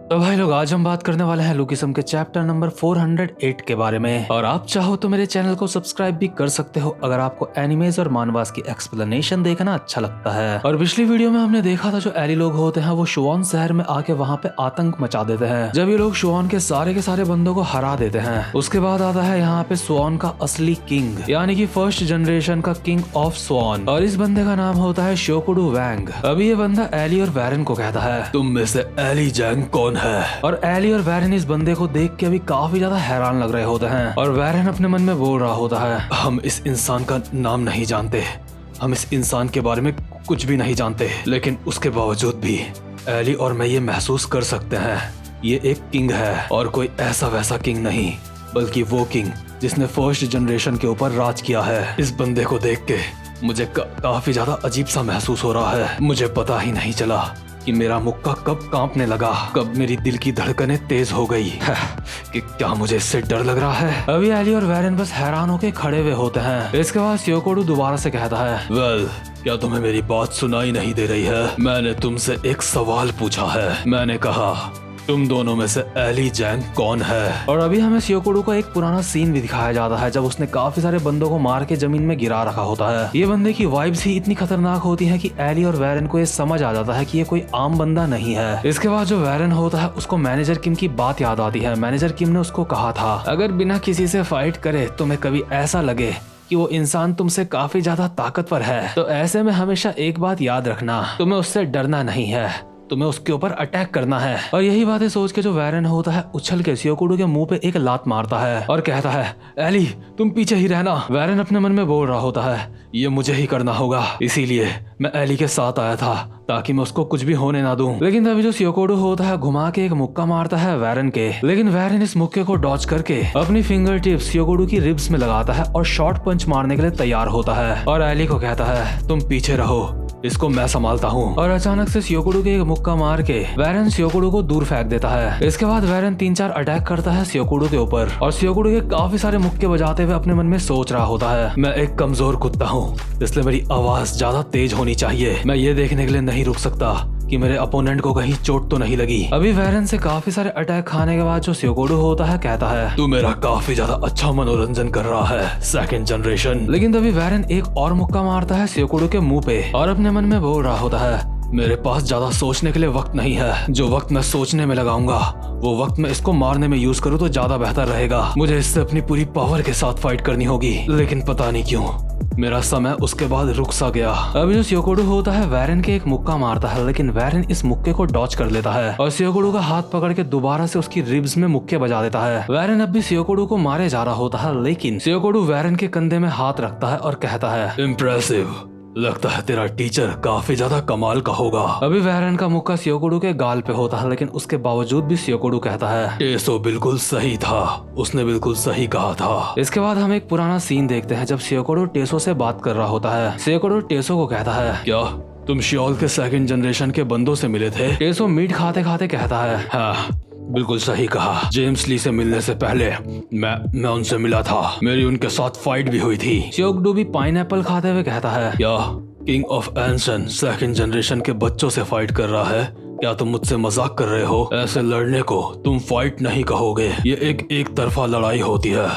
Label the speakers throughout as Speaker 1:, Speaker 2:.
Speaker 1: तो भाई लोग, आज हम बात करने वाले हैं लुकिसम के चैप्टर नंबर 408 के बारे में। और आप चाहो तो मेरे चैनल को सब्सक्राइब भी कर सकते हो अगर आपको एनिमेज और मानवास की एक्सप्लेनेशन देखना अच्छा लगता है। और पिछली वीडियो में हमने देखा था जो एली लोग होते हैं वो शुआन शहर में आके वहाँ पे आतंक मचा देते हैं। जब ये लोग शुआन के सारे बंदों को हरा देते हैं, उसके बाद आता है यहाँ पे स्वान का असली किंग, यानी कि फर्स्ट जनरेशन का किंग ऑफ स्वान, और इस बंदे का नाम होता है शोकुडू वैंग। अभी ये बंदा एली और वैरन को कहता है, तुम में से एली जैंग कौन है? और एली और वैरन इस बंदे को देख के अभी काफी ज्यादा हैरान लग रहे होते हैं। और वैरन अपने मन में बोल रहा होता है, हम इस इंसान का नाम नहीं जानते, हम इस इंसान के बारे में कुछ भी नहीं जानते, लेकिन उसके बावजूद भी एली और मैं ये महसूस कर सकते हैं ये एक किंग है, और कोई ऐसा वैसा किंग नहीं, बल्कि वो किंग जिसने फर्स्ट जनरेशन के ऊपर राज किया है। इस बंदे को देख के मुझे काफी ज्यादा अजीब सा महसूस हो रहा है। मुझे पता ही नहीं चला कि मेरा मुक्का कब कांपने लगा, कब मेरी दिल की धड़कनें तेज हो गई कि क्या मुझे इससे डर लग रहा है। अभी एली और वैरन बस हैरान होके खड़े हुए होते हैं। इसके बाद श्योकोडू दोबारा से कहता है, वेल, क्या तुम्हें मेरी बात सुनाई नहीं दे रही है? मैंने तुमसे एक सवाल पूछा है। मैंने कहा तुम दोनों में से एली जैंग कौन है? और अभी हमें श्योकोडू का एक पुराना सीन भी दिखाया जाता है जब उसने काफी सारे बंदों को मार के जमीन में गिरा रखा होता है। ये बंदे की वाइब्स ही इतनी खतरनाक होती है कि एली और वैरन को ये समझ आ जाता है कि ये कोई आम बंदा नहीं है। इसके बाद जो वैरन होता है उसको मैनेजर किम की बात याद आती है। मैनेजर किम ने उसको कहा था, अगर बिना किसी से फाइट करे तुम्हें कभी ऐसा लगे कि वो इंसान तुमसे काफी ज्यादा ताकतवर है, तो ऐसे में हमेशा एक बात याद रखना, तुम्हें उससे डरना नहीं है, तुम्हें उसके ऊपर अटैक करना है। और यही बातें सोच के जो वैरन होता है उछल के श्योकोडू के मुंह पे एक लात मारता है और कहता है, एली तुम पीछे ही रहना। वैरन अपने मन में बोल रहा होता है, ये मुझे ही करना होगा, इसीलिए मैं एली के साथ आया था ताकि मैं उसको कुछ भी होने ना दूं। लेकिन तभी जो श्योकोडू होता है घुमा के एक मुक्का मारता है वैरन के, लेकिन वैरन इस मुक्के को डॉज करके अपनी फिंगर टिप्स श्योकोडू की रिब्स में लगाता है और शॉर्ट पंच मारने के लिए तैयार होता है। और एली को कहता है, तुम पीछे रहो, इसको मैं संभालता हूँ। और अचानक से श्योकोडू के एक मुक्का मार के वैरन श्योकोडू को दूर फेंक देता है। इसके बाद वैरन 3-4 अटैक करता है श्योकोडू के ऊपर, और श्योकोडू के काफी सारे मुक्के बजाते हुए अपने मन में सोच रहा होता है, मैं एक कमजोर कुत्ता हूँ, इसलिए मेरी आवाज ज्यादा तेज होनी चाहिए। मैं ये देखने के लिए नहीं रुक सकता कि मेरे अपोनेंट को कहीं चोट तो नहीं लगी। अभी वैरन से काफी सारे अटैक खाने के बाद जो श्योकोडू होता है कहता है, तू मेरा काफी ज्यादा अच्छा मनोरंजन कर रहा है सेकंड जनरेशन। लेकिन तभी वैरन एक और मुक्का मारता है श्योकोडू के मुंह पे और अपने मन में बोल रहा होता है, मेरे पास ज्यादा सोचने के लिए वक्त नहीं है, जो वक्त मैं सोचने में लगाऊंगा वो वक्त मैं इसको मारने में यूज करूँ तो ज्यादा बेहतर रहेगा। मुझे इससे अपनी पूरी पावर के साथ फाइट करनी होगी, लेकिन पता नहीं क्यों मेरा समय उसके बाद रुक सा गया। अभी जो श्योकोडू होता है वैरन के एक मुक्का मारता है, लेकिन वैरन इस मुक्के को डॉच कर लेता है और श्योकोडू का हाथ पकड़ के दोबारा से उसकी रिब्स में मुक्के बजा देता है। वैरन अब भी श्योकोडू को मारे जा रहा होता है, लेकिन श्योकोडू वैरन के कंधे में हाथ रखता है और कहता है, इम्प्रेसिव, लगता है तेरा टीचर काफी ज्यादा कमाल का होगा। अभी वैरन का मुक्का श्योकोडू के गाल पे होता है, लेकिन उसके बावजूद भी श्योकोडू कहता है, टेसो बिल्कुल सही था, उसने बिल्कुल सही कहा था। इसके बाद हम एक पुराना सीन देखते हैं जब श्योकोडू टेसो से बात कर रहा होता है। श्योकोडू टेसो को कहता है, क्या तुम शियोल के सेकंड जनरेशन के बंदों से मिले थे? टेसो मीट खाते खाते कहता है, हाँ बिल्कुल सही कहा, जेम्स ली से मिलने से पहले मैं उनसे मिला था, मेरी उनके साथ फाइट भी हुई थी। श्योकोडू भी पाइनएप्पल खाते हुए कहता है, क्या किंग ऑफ एंसन सेकंड जनरेशन के बच्चों से फाइट कर रहा है? क्या तुम मुझसे मजाक कर रहे हो? ऐसे लड़ने को तुम फाइट नहीं कहोगे, ये एक तरफा लड़ाई होती है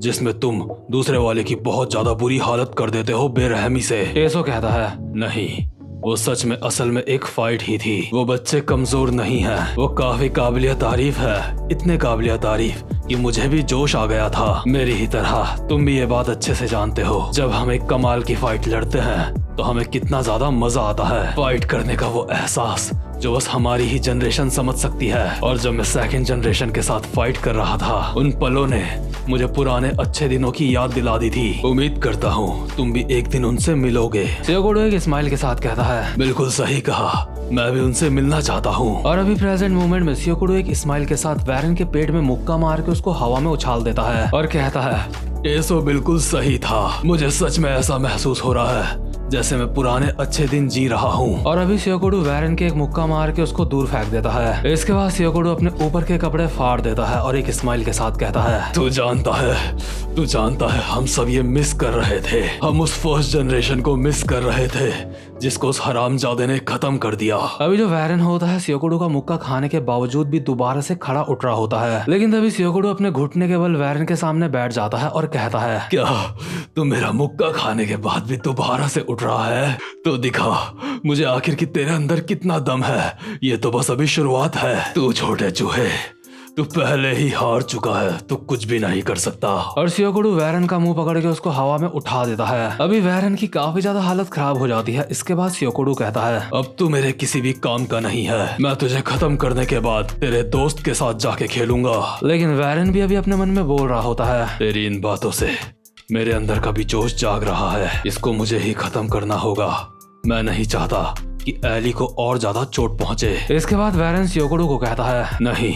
Speaker 1: जिसमें तुम दूसरे वाले की बहुत ज्यादा बुरी हालत कर देते हो बेरहमी से। टेसो कहता है, नहीं, वो सच में असल में एक फाइट ही थी। वो बच्चे कमजोर नहीं हैं, वो काफी काबिलियत तारीफ है, इतने काबिलियत तारीफ कि मुझे भी जोश आ गया था। मेरी ही तरह तुम भी ये बात अच्छे से जानते हो, जब हम एक कमाल की फाइट लड़ते हैं तो हमें कितना ज्यादा मजा आता है। फाइट करने का वो एहसास जो बस हमारी ही जनरेशन समझ सकती है। और जब मैं सेकंड जनरेशन के साथ फाइट कर रहा था, उन पलों ने मुझे पुराने अच्छे दिनों की याद दिला दी थी। उम्मीद करता हूँ तुम भी एक दिन उनसे मिलोगे। श्योकोडू एक स्माइल के साथ कहता है, बिल्कुल सही कहा, मैं भी उनसे मिलना चाहता हूँ। और अभी प्रेजेंट मोमेंट में श्योकोडू एक स्माइल के साथ वैरन के पेट में मुक्का मार के उसको हवा में उछाल देता है और कहता है, टेसो बिल्कुल सही था, मुझे सच में ऐसा महसूस हो रहा है जैसे मैं पुराने अच्छे दिन जी रहा हूँ। और अभी शियोकोडू वैरन के एक मुक्का मार के उसको दूर फेंक देता है। इसके बाद शियोकोडू अपने ऊपर के कपड़े फाड़ देता है और एक स्माइल के साथ कहता है, तू जानता है हम सब ये मिस कर रहे थे। हम उस फर्स्ट जनरेशन को मिस कर रहे थे जिसको उस हरामजादे ने खत्म कर दिया। अभी जो वैरन होता है शियोकोडू का मुक्का खाने के बावजूद भी दोबारा से खड़ा उठ रहा होता है, लेकिन तभी शियोकोडू अपने घुटने के बल वैरन के सामने बैठ जाता है और कहता है, क्या तू मेरा मुक्का खाने के बाद भी दोबारा से उठ रहा है? तो दिखा मुझे आखिर कि तेरे अंदर कितना दम है। ये तो बस अभी शुरुआत है। तू छोटे चूहे, तू पहले ही हार चुका है, तू कुछ भी नहीं कर सकता। और शियोकोडू वैरन का मुंह पकड़ के उसको हवा में उठा देता है। अभी वैरन की काफी ज्यादा हालत खराब हो जाती है। इसके बाद शियोकोडू कहता है, अब तू मेरे किसी भी काम का नहीं है। मैं तुझे खत्म करने के बाद तेरे दोस्त के साथ जाके खेलूंगा। लेकिन वैरन भी अभी अपने मन में बोल रहा होता है, तेरी इन बातों से मेरे अंदर का भी जोश जाग रहा है। इसको मुझे ही खत्म करना होगा। मैं नहीं चाहता कि एली को और ज्यादा चोट पहुंचे। इसके बाद वैरन शियोकोडू को कहता है, नहीं,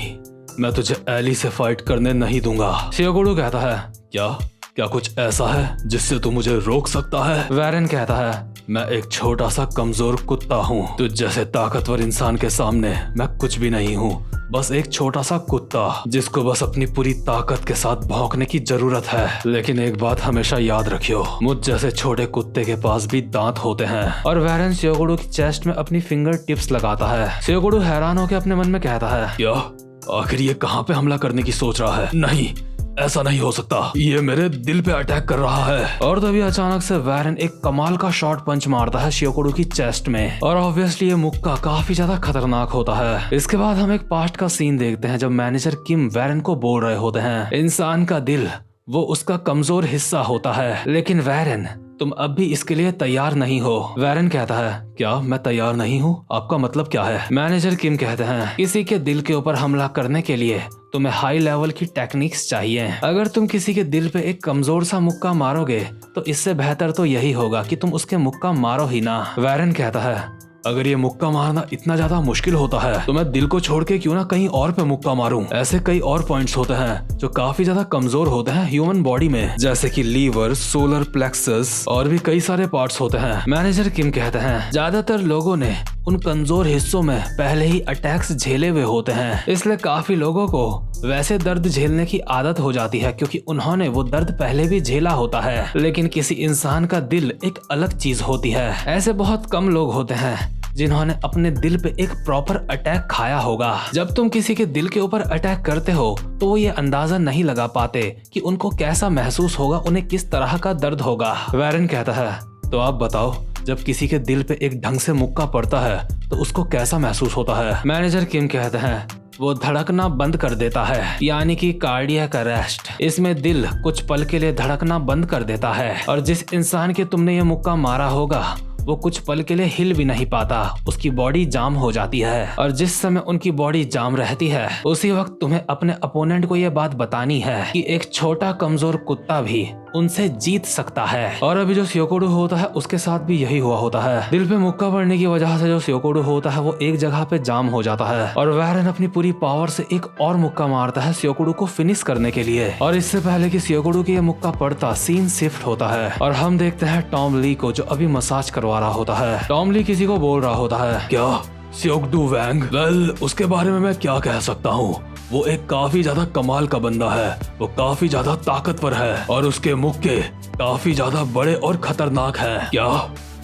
Speaker 1: मैं तुझे एली से फाइट करने नहीं दूंगा। शियोकोडू कहता है, क्या कुछ ऐसा है जिससे तू मुझे रोक सकता है? वैरन कहता है, मैं एक छोटा सा कमजोर कुत्ता हूँ। तुझ जैसे ताकतवर इंसान के सामने मैं कुछ भी नहीं हूँ, बस एक छोटा सा कुत्ता जिसको बस अपनी पूरी ताकत के साथ भौंकने की जरूरत है। लेकिन एक बात हमेशा याद रखियो, मुझ जैसे छोटे कुत्ते के पास भी दांत होते हैं। और वैरन शियोकोडू की चेस्ट में अपनी फिंगर टिप्स लगाता है। शियोकोडू हैरान होकर अपने मन में कहता है, क्या आखिर ये कहाँ पे हमला करने की सोच रहा है? नहीं, ऐसा नहीं हो सकता, ये मेरे दिल पे अटैक कर रहा है। और तभी अचानक से वैरन एक कमाल का शॉर्ट पंच मारता है शियोकोडू की चेस्ट में। और ऑब्वियसली ये मुक्का काफी ज्यादा खतरनाक होता है। इसके बाद हम एक पास्ट का सीन देखते हैं जब मैनेजर किम वैरन को बोल रहे होते हैं, इंसान का दिल वो उसका कमजोर हिस्सा होता है, लेकिन वैरन तुम अब भी इसके लिए तैयार नहीं हो। वैरन कहता है, क्या मैं तैयार नहीं हूँ? आपका मतलब क्या है? मैनेजर किम कहते हैं, किसी के दिल के ऊपर हमला करने के लिए तुम्हें हाई लेवल की टेक्निक्स चाहिए। अगर तुम किसी के दिल पे एक कमजोर सा मुक्का मारोगे तो इससे बेहतर तो यही होगा कि तुम उसके मुक्का मारो ही ना। वैरन कहता है, अगर ये मुक्का मारना इतना ज्यादा मुश्किल होता है तो मैं दिल को छोड़ के क्यों ना कहीं और पे मुक्का मारूं। ऐसे कई और पॉइंट्स होते हैं जो काफी ज्यादा कमजोर होते हैं ह्यूमन बॉडी में, जैसे कि लीवर, सोलर प्लेक्सस और भी कई सारे पार्ट्स होते हैं। मैनेजर किम कहते हैं, ज्यादातर लोगों ने उन कमजोर हिस्सों में पहले ही अटैक्स झेले हुए होते हैं, इसलिए काफी लोगों को वैसे दर्द झेलने की आदत हो जाती है क्योंकि उन्होंने वो दर्द पहले भी झेला होता है। लेकिन किसी इंसान का दिल एक अलग चीज होती है। ऐसे बहुत कम लोग होते हैं जिन्होंने अपने दिल पे एक प्रॉपर अटैक खाया होगा। जब तुम किसी के दिल के ऊपर अटैक करते हो तो वो ये अंदाजा नहीं लगा पाते कि उनको कैसा महसूस होगा, उन्हें किस तरह का दर्द होगा। वैरन कहता है, तो आप बताओ, जब किसी के दिल पे एक ढंग से मुक्का पड़ता है तो उसको कैसा महसूस होता है? मैनेजर किम कहते हैं, वो धड़कना बंद कर देता है, यानी कि कार्डियक अरेस्ट। इसमें दिल कुछ पल के लिए धड़कना बंद कर देता है और जिस इंसान के तुमने ये मुक्का मारा होगा वो कुछ पल के लिए हिल भी नहीं पाता, उसकी बॉडी जाम हो जाती है। और जिस समय उनकी बॉडी जाम रहती है उसी वक्त तुम्हें अपने अपोनेंट को ये बात बतानी है कि एक छोटा कमजोर कुत्ता भी उनसे जीत सकता है। और अभी जो शियोकोडू होता है उसके साथ भी यही हुआ होता है। दिल पे मुक्का पड़ने की वजह से जो शियोकोडू होता है वो एक जगह पे जाम हो जाता है और वैरन अपनी पूरी पावर से एक और मुक्का मारता है शियोकोडू को फिनिश करने के लिए। और इससे पहले कि शियोकोडू के ये मुक्का पड़ता, सीन शिफ्ट होता है और हम देखते हैं टॉम ली को जो अभी मसाज करवा रहा होता है। टॉम ली किसी को बोल रहा होता है, क्या शियोकडू वैंग? वेल, उसके बारे में मैं क्या कह सकता हूँ, वो एक काफी ज्यादा कमाल का बंदा है। वो काफी ज्यादा ताकतवर है और उसके मुक्के काफी ज्यादा बड़े और खतरनाक हैं। क्या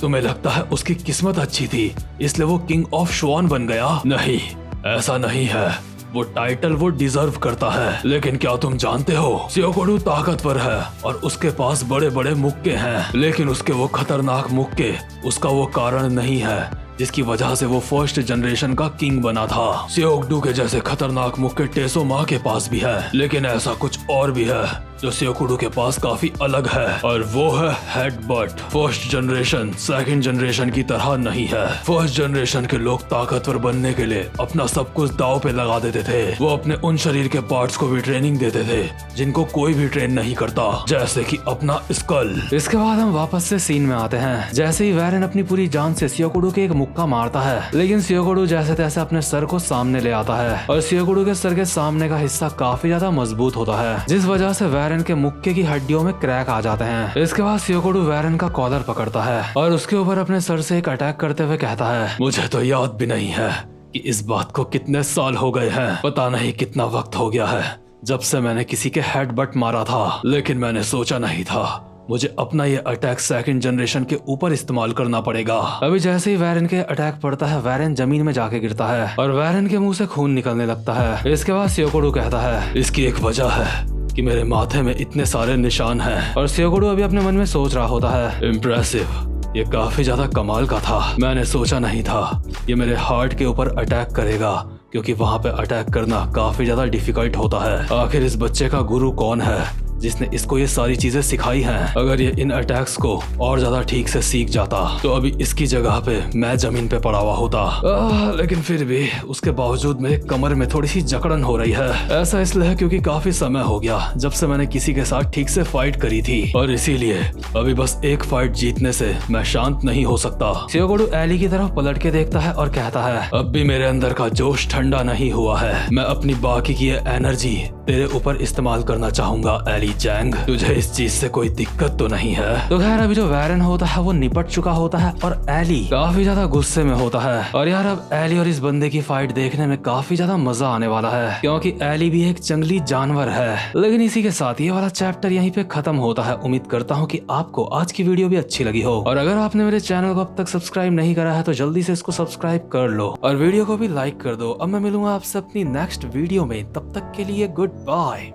Speaker 1: तुम्हें लगता है उसकी किस्मत अच्छी थी इसलिए वो किंग ऑफ श्वान बन गया? नहीं, ऐसा नहीं है। वो टाइटल वो डिजर्व करता है, लेकिन क्या तुम जानते हो शियोकोडू ताकतवर है और उसके पास बड़े बड़े मुक्के हैं, लेकिन उसके वो खतरनाक मुक्के उसका वो कारण नहीं है जिसकी वजह से वो फर्स्ट जनरेशन का किंग बना था। शियोकडू के जैसे खतरनाक मुक्के टेसोमा के पास भी है, लेकिन ऐसा कुछ और भी है जो शियोकडू के पास काफी अलग है और वो है headbutt. First generation second generation की तरह नहीं है। फर्स्ट जनरेशन के लोग ताकतवर बनने के लिए अपना सब कुछ दाव पे लगा देते थे। वो अपने उन शरीर के पार्ट्स को भी ट्रेनिंग देते थे जिनको कोई भी ट्रेन नहीं करता, जैसे कि अपना स्कल। इसके बाद हम वापस से सीन में आते हैं। जैसे ही वैरन अपनी पूरी जान से शियोकडू के एक मुक्का मारता है, लेकिन शियोकडू जैसे तैसे अपने सर को सामने ले आता है और शियोकडू के सर के सामने का हिस्सा काफी ज्यादा मजबूत होता है, जिस वजह से वैरन वैरन के मुक्के की हड्डियों में क्रैक आ जाते हैं। इसके बाद सियोकोडू वैरन का कॉलर पकड़ता है और उसके ऊपर अपने सर से एक अटैक करते हुए कहता है, मुझे तो याद भी नहीं है कि इस बात को कितने साल हो गए हैं। पता नहीं कितना वक्त हो गया है जब से मैंने किसी के हेडबट मारा था, लेकिन मैंने सोचा नहीं था मुझे अपना ये अटैक सेकंड जनरेशन के ऊपर इस्तेमाल करना पड़ेगा। अभी जैसे ही वैरन के अटैक पड़ता है, वैरन जमीन में जाके गिरता है और वैरन के मुंह से खून निकलने लगता है। इसके बाद सियोकोडू कहता है, इसकी एक वजह है कि मेरे माथे में इतने सारे निशान हैं। और सियोकोडू अभी अपने मन में सोच रहा होता है, इम्प्रेसिव, ये काफी ज्यादा कमाल का था। मैंने सोचा नहीं था ये मेरे हार्ट के ऊपर अटैक करेगा, क्योंकि वहाँ पे अटैक करना काफी ज्यादा डिफिकल्ट होता है। आखिर इस बच्चे का गुरु कौन है जिसने इसको ये सारी चीजें सिखाई हैं? अगर ये इन अटैक्स को और ज्यादा ठीक से सीख जाता तो अभी इसकी जगह पे मैं जमीन पे पड़ा हुआ होता। लेकिन फिर भी उसके बावजूद मेरे कमर में थोड़ी सी जकड़न हो रही है। ऐसा इसलिए है क्योंकि काफी समय हो गया जब से मैंने किसी के साथ ठीक से फाइट करी थी, और इसीलिए अभी बस एक फाइट जीतने से मैं शांत नहीं हो सकता। सियोकोडू एली की तरफ पलट के देखता है और कहता है, अब भी मेरे अंदर का जोश ठंडा नहीं हुआ है। मैं अपनी बाकी की ये एनर्जी तेरे ऊपर इस्तेमाल करना चाहूंगा एली जैंग। तुझे इस चीज से कोई दिक्कत तो नहीं है? तो खैर अभी जो वैरन होता है वो निपट चुका होता है और एली काफी ज्यादा गुस्से में होता है। और यार अब एली और इस बंदे की फाइट देखने में काफी ज्यादा मजा आने वाला है, क्योंकि एली भी एक जंगली जानवर है। लेकिन इसी के साथ ये वाला चैप्टर यहीं पे खत्म होता है। उम्मीद करता हूँ कि आपको आज की वीडियो भी अच्छी लगी हो, और अगर आपने मेरे चैनल को अब तक सब्सक्राइब नहीं करा है तो जल्दी से इसको सब्सक्राइब कर लो और वीडियो को भी लाइक कर दो। अब मैं मिलूंगा आपसे अपनी नेक्स्ट वीडियो में, तब तक के लिए गुड बाय।